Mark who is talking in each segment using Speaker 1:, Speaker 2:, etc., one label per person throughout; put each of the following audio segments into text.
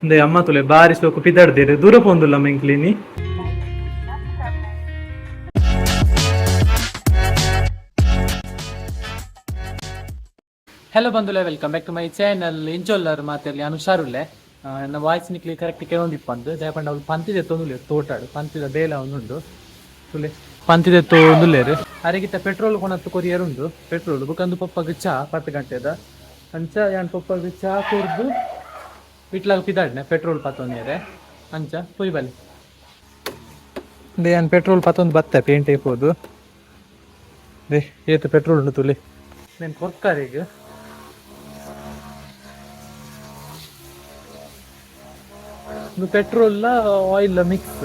Speaker 1: ಅಂದ್ರೆ ಅಮ್ಮ ತುಲೆ ಬಾರಿ ಸೋಕು ಪಿದಾಡ್ದೇರು ದೂರ ಪೋಂದುಲ್ಲ ಮೆಂಕ್ಲಿನಿ. ಹಲೋ ಬಂಧುಲೆ, welcome back to my channel. ಇಂಚೊಲ್ಲರು ಮಾತಾಡಲಿ ಅನುಷಾರುಲ್ಲೆ ನನ್ನ ವಾಯ್ಸ್ ನಿಕ್ಲಿ ಕರೆಕ್ಟ್ ಕೇಳೊಂದಿಪ್ಪಂದು ದಯಪಂಡ ಅವ್ಳು ಪಂತಿದೆ ತೊಂದುಲೇರು ತೋಟಾಡು ಪಂತಿದ ಬೇಲ ಅವನುಂಡು ತುಲೆ ಪಂತಿದೆ ತೊಂದುಲೇರು ಅರೆಗಿತ್ತ ಪೆಟ್ರೋಲ್ ಕೊನತ್ತು ಕೊರಿಯರುಂಡು ಪೆಟ್ರೋಲ್ ಬುಕ್ಕಂದು ಪಪ್ಪಗೆ ಚಾ 10 ಗಂಟೆದ ಅಂಚ ಯಾನ್ ಪಪ್ಪಗೆ ಚಾ ಕುಡ್ದು ಇಟ್ಲಾಗ ಪಿದಾಡ್ನೆ ಪೆಟ್ರೋಲ್ ಪತ್ತೊಂದಿere ಅಂಚ ಪೊಯ್ ಬಲಿ ಯಾನ್ ಪೆಟ್ರೋಲ್ ಪತ್ತೊಂದು ಬತ್ತೆ ಪೇಂಟ್ ಐಪೋದು ದೇ ಏತು ಪೆಟ್ರೋಲ್ ಉಂಡು ತುಲೆ నేను ಕೊರ್ಕಾರಿಗೆ petrol oil mix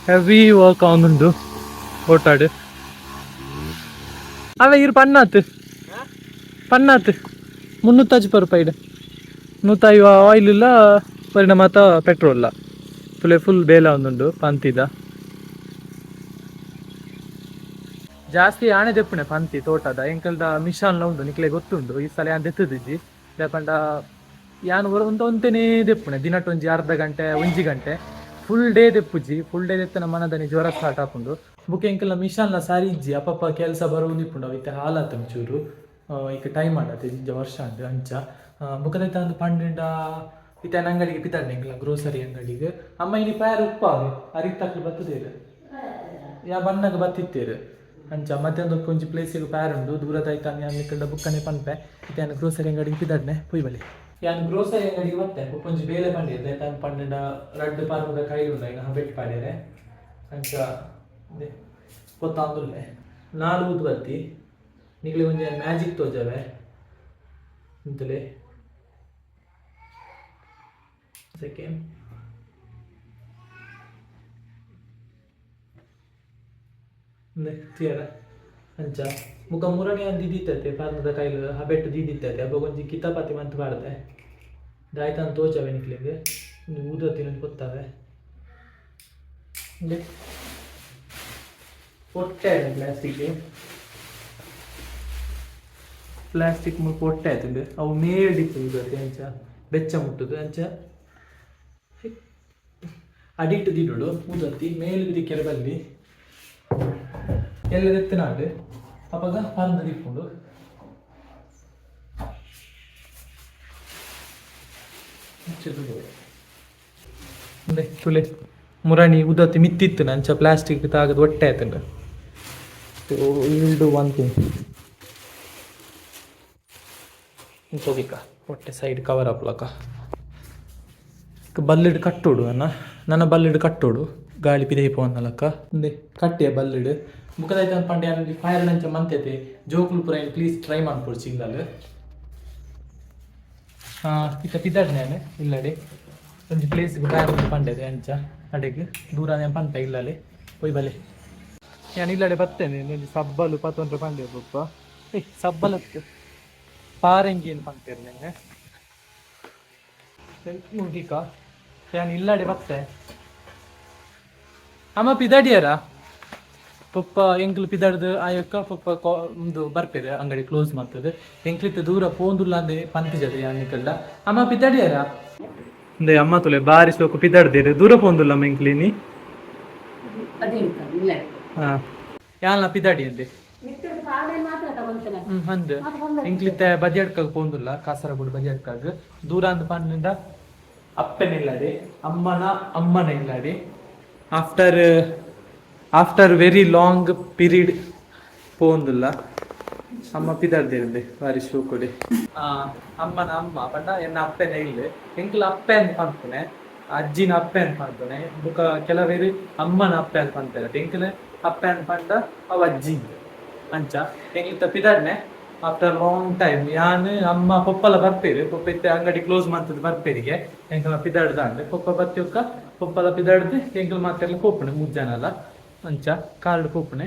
Speaker 1: heavy work ಅವನುಂಡು ಓಟಾಡು ಅವೇ ಇರು ಪನ್ನಾತ್ 350 ರೂಪಾಯಿ ನೂತಾಯಿ ಆಯಿಲ್ ಇಲ್ಲ ಪರಿಣಾಮತ ಪೆಟ್ರೋಲ್ ತುಲೆ ಫುಲ್ ಬೇಲ ಒಂದುಂಡು ಪಂತಿದ ಜಾಸ್ತಿ ಆಣೆ ದೆಪ್ಪುಣೆ ಪಂತಿ ತೋಟದ ಎಂಕಲ್ದ ಮಿಷಾನ್ಲ ಉಂಡು ನಿಕ್ಲೆ ಗೊತ್ತುಂಡು ಈ ಸಲ ಯಾನ್ ದೆತ್ತದಿಜ್ಜಿ ಯಾಕಂಡ ಯಾನ್ ಒಂತೇನೇ ದೆಪ್ಪುಣೆ ದಿನಟ್ಟೊಂಜಿ ಅರ್ಧ ಗಂಟೆ 1 ಗಂಟೆ ಫುಲ್ ಡೇ ದೆಪ್ಪುಜಿ ಫುಲ್ ಡೇ ದೆತ್ತನ ಮನದನಿ ಜ್ವರ ಸ್ಟಾರ್ಟ್ ಆಪುಂಡು ಬುಕ್ ಎಂಕಲ್ನ ಮಿಷಾನ್ಲ ಸಾರಿ ಇಜ್ಜಿ ಅಪ್ಪಪ್ಪ ಕೆಲಸ ಬರೋದಿಪ್ಪುಂಡು ಅವಿತ್ತೆ ಹಾಲಾತ ಒಂಚೂರು ಈಗ ಟೈಮ್ ಆಡತ್ತೆ ಜಿಂಜ ವರ್ಷ ಅಂಡು ಅಂಚ ಬುಕ್ಕದೈತ ಒಂದು ಪಂಡ ಇತ್ತನ ಅಂಗಡಿಗೆ ಪಿತಾಡ್ನೆ ಎಂಕಲ್ನ ಗ್ರೋಸರಿ ಅಂಗಡಿಗೆ ಅಮ್ಮ ಇನಿ ಪ್ಯಾರ್ ಉಪ್ಪಾವೆ ಅರಿತಕ್ಲು ಬತ್ತದೇರು ಯಾ ಬಣ್ಣಗೆ ಬತ್ತಿತ್ತೇರು ಅಂಚ ಮತ್ತೊಂದು ಒಂಜಿ ಪ್ಲೇಸಿಗೆ ಪ್ಯಾರ್ ಉಂಡು ದೂರದೈತ ಅನ್ಲಿಕ್ಕಂಡ ಬುಕ್ಕನೆ ಪನ್ಪೆ ಇತ್ತಾನ ಗ್ರೋಸರಿ ಅಂಗಡಿಗೆ ಪಿತಾಡ್ನೆ ಪುಯ್ ಬಲಿ ಯಾನ್ ಗ್ರೋಸರಿ ಅಂಗಡಿಗೆ ಬತ್ತೆ ಒಂಜಿ ಬೇಲೆ ಪಂಡಿರ್ದೆ ತಾನು ಪಂಡ ರಡ್ಡು ಪಾರ್ಮದ ಕೈ ಉಂಡ ಇನ್ನು ಬೆಟ್ ಪಾಡ್ಯಾರೆ ಅಂಚ ಗೊತ್ತಾಂದುಲ್ಲೆ ನಾಡು ಊದು ಬತ್ತಿ ನಿಗ್ಲಿ ಒಂಜಿ ಮ್ಯಾಜಿಕ್ ತೋಜವೆ ಅಂತಲೇ ಸೆಕೆಂಡ್ ತಿಯರ ಅಂಚ ಮುಖ ಮುರಣಿ ಅಂದು ದಿದಿತ್ತೈತೆ ಪಾರ್ಮದ ಕೈಲು ಹಬೆಟ್ಟು ದಿದಿತ್ತೈತೆ ಅಬ್ಬ ಒಂಜಿ ಕಿತಾಪತಿ ಮಂತ್ ಬಾಡ್ದೆ ದಾಯ್ತಾನು ತೋಚವೆ ನಿಕ್ಲಿಗೆ ಒಂದು ಊದತ್ತಿನ ಗೊತ್ತವೆ ಪೊಟ್ಟೆ ಪ್ಲಾಸ್ಟಿಕ್ ಮುಳು ಪೊಟ್ಟೆ ಆಯ್ತಂದು ಅವು ಮೇಲ್ಡಿತ್ತು ಊದತ್ತೆ ಅಂಚ ಬೆಚ್ಚ ಮುಟ್ಟುದು ಅಂಚ ಅಡಿಕ್ಟ್ ದಿಡುಡು ಊದತ್ತಿ ಮೇಲು ದಿಕ್ಕೆರೆ ಬಲ್ಲಿ ಎಲ್ಲ ಎತ್ತಿನಾಡು ಅಪ್ಪಾಗ ಪಾರ್ದ ದಿಕ್ಕೊಂಡು ತುಲೆ ಮುರಣಿ ಉದತ್ತಿ ಮಿತ್ತಿತ್ತು ನಂಚ ಪ್ಲಾಸ್ಟಿಕ್ ತಾಗದು ಹೊಟ್ಟೆ ಆಯ್ತಂಡ ಇಲ್ಡು ಒನ್ ಥಿಂಗ್ ಇಂಕೋದಿಕ್ಕ ಹೊಟ್ಟೆ ಸೈಡ್ ಕವರ್ ಅಪ್ಲಕ ಬಲ್ಲಿಡು ಕಟ್ಟೋಡು ನನ್ನ ಬಲ್ಲಿಡು ಕಟ್ಟೋಡು ಗಾಳಿ ಪಿದೈಪು ಅನ್ನಲಕ್ಕ ಒಂದೇ ಕಟ್ಟೆ ಬಲ್ಲಿಡು ಮುಖದೈತ ಪಂಡೆ ಅಲ್ಲಿ ಫೈರ್ ನಂಚ ಮಂತೈತೆ ಜೋಕ್ಲು ಪುರ ಏನು ಪ್ಲೀಸ್ ಟ್ರೈ ಮಾಡ್ಕೊಡು ಸಿಗ್ನಲ್ ಇತ್ತ ಪಿದಾಡ್ನೆ ಇಲ್ಲಡೆ ಒಂಜಿ ಪ್ಲೇಸ್ಗೆ ಬ್ಯಾಗ್ ಪಂಡೆದೆ ಅಂಚ ಅಡೆಗೆ ದೂರ ಪಂಪೆ ಇಲ್ಲಲೆ ಪೊಯ್ ಬಲೆ ನಾನು ಇಲ್ಲಡೆ ಬರ್ತೇನೆ ಒಂದು ಸಬ್ಬಲು 11 ಪಂಡೆ ಪಪ್ಪ ಸಬ್ಬಲತ್ತು ಪಾರಂಗಿ ಏನು ಪಂಪೇರು ನೆನ್ನೆ ಮುಗಿಕ ನಾನು ಇಲ್ಲಡೆ ಬತ್ತೆ ಅಮ್ಮ ಪಿದಾಡಿಯಾರ ಪಪ್ಪ ಎಂಕ್ಲು ಪಿದಾಡ್ದು ಆಯಕ್ಕ ಪಪ್ಪ ಒಂದು ಬರ್ಪೇರೆ ಅಂಗಡಿ ಕ್ಲೋಸ್ ಮಾಡ್ತದೆ ಎಂಕ್ಲಿತ್ತ ದೂರ ಪೋಂದುಲ್ಲ ಅಂದೆ ಪಂತಿಜದೆ ಯಾನಿಕಲ್ಲ ಅಮ್ಮ ಪಿದಾಡಿಯಾರ ಅಂದ್ರೆ ಅಮ್ಮ ತುಲೆ ಬಾರಿ ಸೋಕು ಪಿದಾಡ್ದೇರು ದೂರ ಪೋಂದುಲ್ಲ ಮೆಂಕ್ಲಿನಿ ಹಾ ಯಾಲ್ನ ಪಿದಾಡಿ ಅಂದೆ ಅಂದ್ ಎಂಕ್ಲಿತ್ತ ಬದಿಯಡ್ಕಾಗ ಪೋಂದುಲ್ಲ ಕಾಸರಗೋಡು ಬದಿಯಡ್ಕಾಗ ದೂರ ಅಂದ್ ಪನ್ನಿಂದ ಅಪ್ಪನಿಲ್ಲದೆ ಅಮ್ಮನ ಇಲ್ಲದೆ ಆಫ್ಟರ್ ವೆರಿ ಲಾಂಗ್ ಪೀರಿಯಡ್ ಪೋಂದುಲ್ಲ ಅಮ್ಮ ಪಿದಾಡ್ದೇರಂದೆ ಬಾರಿ ಶೋಕೊಡೆ ಅಮ್ಮನ ಅಮ್ಮ ಪಂಡ ಎನ್ನ ಅಪ್ಪೆನೆ ಇಲ್ಲ ಎಂಕ್ಲ ಅಪ್ಪೆ ಅಂತ ಪಂಪನೆ ಅಜ್ಜಿನ ಅಪ್ಪೆ ಅಂತ ಪಂಪನೆ ಬುಕ ಕೆಲವೇರಿ ಅಮ್ಮನ ಅಪ್ಪೆ ಅಂತ ಪಂಪೇರ ಎಂಕ್ಲ ಅಪ್ಪೆ ಅಂತ ಪಂಡ ಅವ ಅಜ್ಜಿ ಅಂಚ ಎಂಕ್ಲಿತ್ತ ಪಿದಾಡ್ನೆ ಆಫ್ಟರ್ ಲಾಂಗ್ ಟೈಮ್ ಯಾನ್ ಅಮ್ಮ ಪಪ್ಪಲ ಬರ್ಪೇರು ಪಪ್ಪ ಇತ್ತೆ ಅಂಗಡಿ ಕ್ಲೋಸ್ ಮಾಡ್ತದೆ ಬರ್ಪೇರಿಗೆ ಎಂಕಲ ಪಿದಾಡ್ದ ಅಂದ್ರೆ ಪಪ್ಪ ಬತ್ತಿಯೊಕ್ಕ ಪಪ್ಪಲ ಪಿದಾಡ್ದು ಎಂಕಲ್ ಮಾತೆಲ್ಲ ಕೋಪಣೆ 3 ಜನ ಅಲ್ಲ ಅಂಚ ಕಾರ್ಡ್ ಕೋಪಣೆ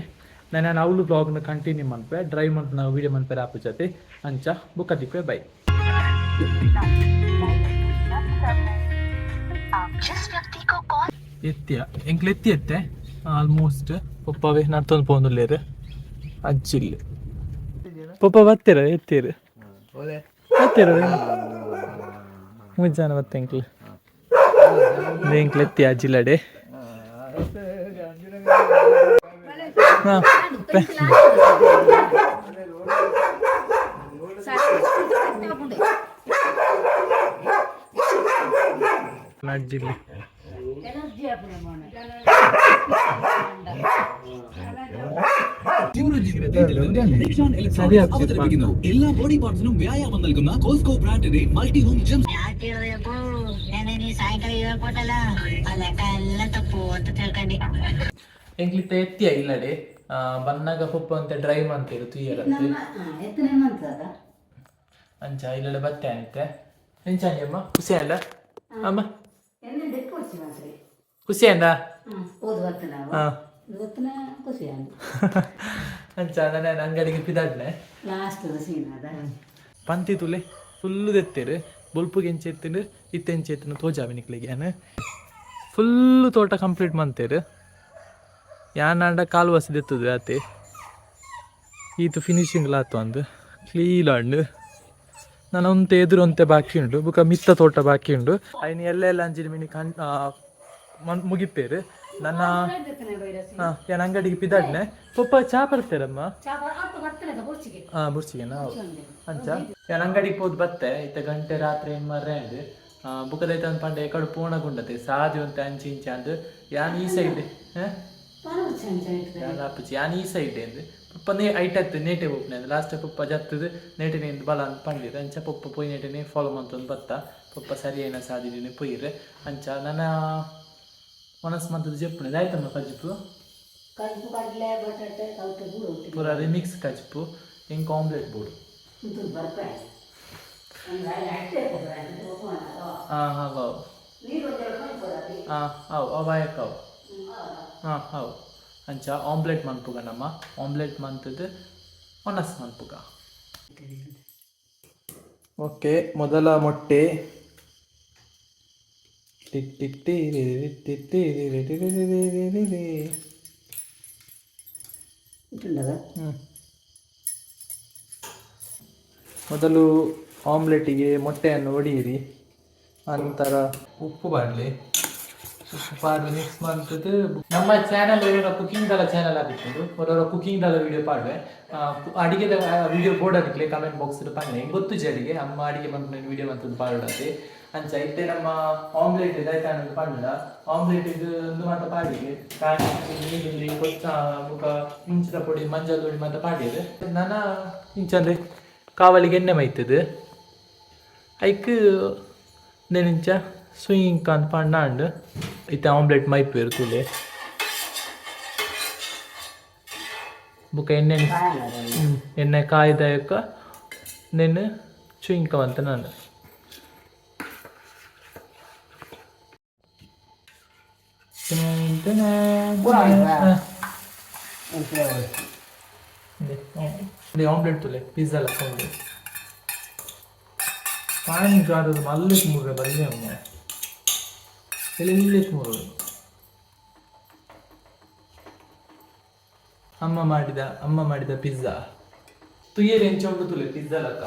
Speaker 1: ನಾನು ಅವಳು ಬ್ಲಾಗ್ನ ಕಂಟಿನ್ಯೂ ಮಾಡ್ಪೆ ಡ್ರೈವ್ ಮಾಡ್ತು ನಾವು ವೀಡಿಯೋ ಮಾಡ್ಪೇರೆ ಆಪ ಜೊತೆ ಅಂಚ ಬುಕ್ಕ ದಿಕ್ವೆ ಬೈ ಎತ್ತಿಯ ಎಂಕ್ಲು ಎತ್ತೆ ಆಲ್ಮೋಸ್ಟ್ ಪಪ್ಪವೇ ನಡ್ತೊಂದು ಪೋಂದುಲ್ಲೇರು ಅಜ್ಜಿಲ್ಲಿ ಪಪ್ಪ ಬರ್ತೀರ ಎತ್ತೀರು ಬರ್ತೀರ ಮುಜ್ಜಾನ ಮತ್ತೆ ಎಂಕ್ಲು ಎಂಕ್ಲು ಎತ್ತಿ ಅಜ್ಜಿಲಡೆ ಹಾಂ ಅಜ್ಜಿಲಿ
Speaker 2: എല്ലാ ബോഡി പാർട്സിനും വ്യായാമം നൽകുന്ന കോസ്കോ ബ്രാൻഡിന്റെ മൾട്ടി ഹോം ജിം.
Speaker 1: ಎಂಕ್ಲಿತ್ತ ಎತ್ತಿಯ ಇಲ್ಲಡೆ ಬನ್ನಾಗ ಪುಪ್ಪ ಅಂತ ಡ್ರೈ ಮಾಡ್ತೀರು ತುಯ್ಯರಂತೆ ಅಂಚ ಇಲ್ಲಡೆ ಬತ್ತೆ ಅಂತೆ ಎಂಚಾಂಗಿ ಅಮ್ಮ ಖುಷಿ ಅಲ್ಲ ಅಮ್ಮ ಖುಷಿ ಅಂದ ಹಾಂ ಅಂಚ ನಾನು ಅಂಗಡಿಗೆ ಪಿದಾಡ್ನೆ ಪಂತಿ ತುಲೆ ಫುಲ್ಲು ತೆತ್ತೇರು ಬೊಲ್ಪುಗೆ ಎಂಚ ಎತ್ತಿಂಡು ಇತ್ತೆಂಚ ಎತ್ತಿನ ತೋಜಾವಿ ನಿಕ್ಲಿಗೆ ಏನು ಫುಲ್ಲು ತೋಟ ಕಂಪ್ಲೀಟ್ ಮಾಡ್ತೇರು ಯಾನಾಂಡ ಕಾಲು ವಸದಿ ಎತ್ತದು ಆತೆ ಈತು ಫಿನಿಶಿಂಗ್ ಲಾತು ಅಂದು ಕ್ಲೀನ್ ಅಂಡು ನಾನು ಒಂತೆ ಎದುರು ಒಂತೆ ಬಾಕಿ ಉಂಡು ಬುಕ್ಕ ಮಿತ್ತ ತೋಟ ಬಾಕಿ ಉಂಡು ಅಯ್ನ ಎಲ್ಲೆಲ್ಲ ಅಂಜಿನ ಮಿನಿ ಮುಗಿಪೇರು ನನ್ನ ಏನು ಅಂಗಡಿಗೆ ಪಿದಾಡ್ನೆ ಪಪ್ಪ ಚಾ ಬರ್ತೀರಮ್ಮ ಹಾಂ ಬುರ್ಚಿಗೆನಾ ಅಂಚ ಏನು ಅಂಗಡಿಗೆ ಹೋದ್ ಬತ್ತೆ ಇತ್ತ ಗಂಟೆ ರಾತ್ರಿ ಏನು ಮರ್ರೆ ಅಂದು ಬುಕ್ಕದೈತ ಒಂದು ಪಂಡೆ ಕಡು ಪೂರ್ಣಗುಂಡತೆ ಸಾದಿ ಅಂತ ಅಂಚಿ ಇಂಚ ಅಂದು ಯಾನ್ ಈ ಸೈಡ್ ಅಪ್ಪಚ್ಚಿ ಯಾನ್ ಈ ಸೈಡ್ ಎಂದು ಪಪ್ಪ ಐಟತ್ತು ನೇಟೆ ಹೋಗ್ನೆ ಅಂದು ಲಾಸ್ಟ್ ಪಪ್ಪ ಜತ್ತದು ನೇಟಿನ ಬಲ ಅಂತ ಪಂಡಿರು ಅಂಚ ಪಪ್ಪ ಪೊಯ್ ನೇಟಿನೇ ಫಾಲೋ ಮಂತೊಂದು ಬತ್ತ ಪಪ್ಪ ಸರಿ ಏನ ಸಾದಿದ್ದೀನಿ ಪೊಯ್ರೆ ಅಂಚ ನನ್ನ ಮನಸ್ಸು ಮಂತದ್ದು ಜಪ್ಪುನೆ ಆಯ್ತಮ್ಮ ಕಜ್ಪು ಪೂರ ರಿಮಿಕ್ಸ್ ಕಜ್ಪು ಹೆಂಗೆ ಆಮ್ಲೆಟ್ ಬೋರ್ಡು ಹಾಂ ಹಾಂ ಹಾಂ ಅವು ಆಯಕ್ಕವು ಹಾಂ ಹೌದು ಅಂಚ ಆಮ್ಲೆಟ್ ಮನ್ಪುಗ ನಮ್ಮ ಆಮ್ಲೆಟ್ ಮಂತದ್ದು ಮನಸ್ಸು ಮನ್ಪುಗ ಓಕೆ ಮೊದಲ ಮೊಟ್ಟೆ ಮೊದಲು ಆಮ್ಲೆಟಿಗೆ ಮೊಟ್ಟೆಯನ್ನು ಒಡೆಯಿರಿ ನಂತರ ಉಪ್ಪು ಬಾಡಲಿ ಉಪ್ಪು ಪಾಡ್ಲಿ ಮಿಕ್ಸ್ ಮಾಡ್ತದೆ ನಮ್ಮ ಚಾನಲ್ ಕುಕಿಂಗ್ ದಲ ಚಾನಲ್ ಆಗಿತ್ತು ಅವರ ಕುಕಿಂಗ್ ದಲ ವಿಡಿಯೋ ಪಾಡ್ವೆ ಅಡಿಗೆದ ವಿಡಿಯೋ ಬೋರ್ಡ್ ಅದಕ್ಕೆ ಕಮೆಂಟ್ ಬಾಕ್ಸ್ ಪಂಡೆ ಗೊತ್ತು ಅಡಿಗೆ ಅಮ್ಮ ಅಡಿಗೆ ಬಂದು ವಿಡಿಯೋ ಬಂತದ್ದು ಪಾಡತ್ತೆ ಅಂಚ ಇತ್ತೆ ನಮ್ಮ ಆಮ್ಲೆಟ್ ಇದಾಯ್ತಾನದು ಪಂಡ ಆಮ್ಲೆಟ್ ಇದು ಒಂದು ಮಾತ್ರ ಪಾಡಿಗೆ ನೀರುಳ್ಳಿ ಕೊತ್ತ ಮುಖ ಮುಂಚಿನ ಪೊಡಿ ಮಂಜಲ್ ಪೊಡಿ ಮಾತ್ರ ಪಾಡಿದೆ ನಾನು ಇಂಚಂದ್ರೆ ಕಾವಲಿಗೆ ಎಣ್ಣೆ ಮೈತದು ಐಕ್ ನೆನಿಂಚ ಸ್ವಿಂಗ್ ಕಾನ್ ಪಂಡ ಇತ್ತೆ ಆಮ್ಲೆಟ್ ಮೈಪೇರು ತುಲೆ ಬುಕ್ಕ ಎಣ್ಣೆ ಕಾಯ್ದಾಯಕ ನೆನ್ನು ಚುಯಿಂಕವಂತ ನಾನು ಆಮ್ಲೆಟ್ ತುಲೆ ಪಿಜ್ಜಾ ಲಕ್ಕೊಂಡು ಪಾನಿ ಕಾದದು ಮಲ್ಲಕ್ಕೆ ಮುರ್ರೆ ಬರಲಿ ಅಮ್ಮ ಎಲ್ಲಿ ಮುರು ಅಮ್ಮ ಮಾಡಿದ ಪಿಜ್ಜಾ ತುಯ್ಯರು ಎಂಚೊಂಡು ತುಲೆ ಪಿಜ್ಜಾ ಲಕ್ಕ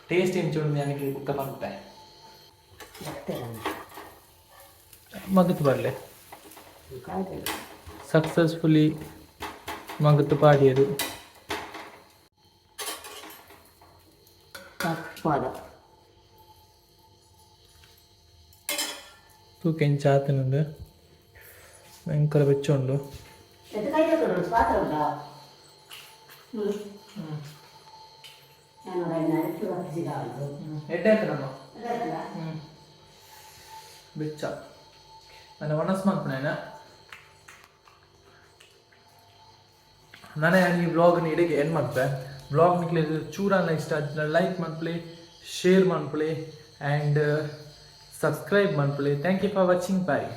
Speaker 1: ಟೇಸ್ಟ್ ಎಂಚೊಂಡು ನನಗೆ ಊಟ ಮಾಡ್ತೆ ಮಗತ್ತು ಬರಲೆ ಸಕ್ಸಸ್ಫುಲಿ ಮಗತ್ತು ಪಾಡಿಯರು ತೂಕೆಂಚಾತನುಂಡು ಭಯಂಕರ ಬೆಚ್ಚುಂಡು ಬೆಚ್ಚ ನನ್ನ ಮನಸ್ಸು ಮಾಡ್ಕೊಂಡೇನ ನಾನೇ ಈ ಬ್ಲಾಗ್ನ ಇಡೆಗೆ ಏನು ಮಾಡ್ತೆ ಬ್ಲಾಗ್ ನಿಕ್ಲೆ ಚೂರನ್ನ ಇಷ್ಟ ಲೈಕ್ ಮಾಡ್ಕೊಳ್ಳಿ ಶೇರ್ ಮಾಡ್ಕೊಳ್ಳಿ ಆ್ಯಂಡ್ ಸಬ್ಸ್ಕ್ರೈಬ್ ಮಾಡ್ಕೊಳ್ಳಿ thank you for watching bye